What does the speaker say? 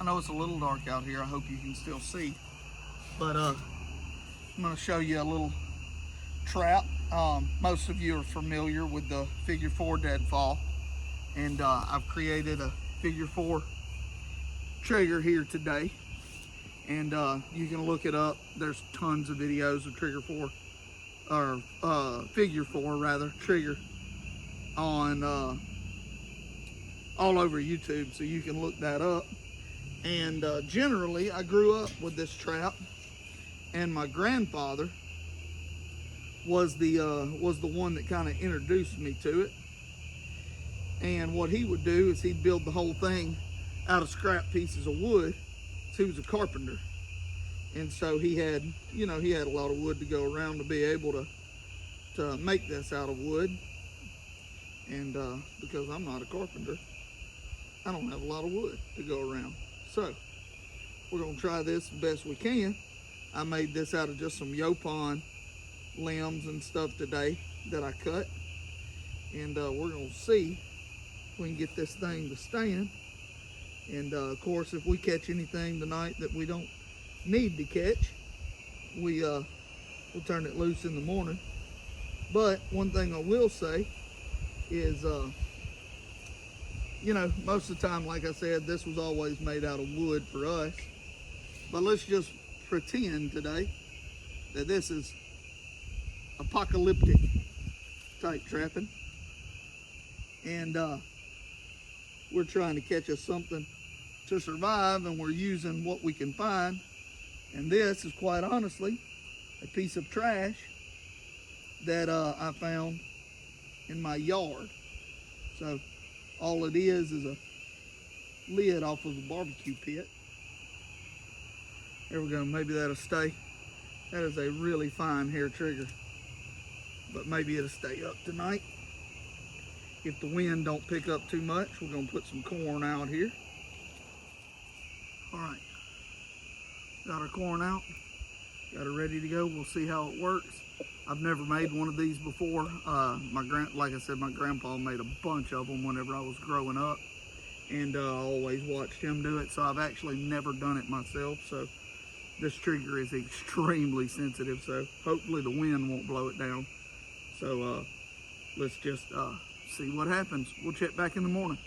I know it's a little dark out here. I hope you can still see. But I'm going to show you a little trap. Most of you are familiar with the figure 4 deadfall. And I've created a figure 4 trigger here today. And you can look it up. There's tons of videos of trigger 4, or figure 4 rather, trigger on all over YouTube, so you can look that up. And generally, I grew up with this trap, and my grandfather was the one that kind of introduced me to it. And what he would do is he'd build the whole thing out of scrap pieces of wood. So he was a carpenter, and so he had a lot of wood to go around to be able to make this out of wood. And because I'm not a carpenter, I don't have a lot of wood to go around. So we're gonna try this the best we can. I made this out of just some Yaupon limbs and stuff today that I cut. And we're gonna see if we can get this thing to stand. And of course, if we catch anything tonight that we don't need to catch, we'll turn it loose in the morning. But one thing I will say is, most of the time, like I said, this was always made out of wood for us. But let's just pretend today that this is apocalyptic type trapping. And we're trying to catch us something to survive, and we're using what we can find. And this is quite honestly a piece of trash that I found in my yard. So all it is a lid off of a barbecue pit. There we go, maybe that'll stay. That is a really fine hair trigger, but maybe it'll stay up tonight. If the wind don't pick up too much, we're gonna put some corn out here. All right, got our corn out, got it ready to go. We'll see how it works. I've never made one of these before. Like I said, my grandpa made a bunch of them whenever I was growing up, and I always watched him do it. So I've actually never done it myself. So this trigger is extremely sensitive. So hopefully the wind won't blow it down. So let's just see what happens. We'll check back in the morning.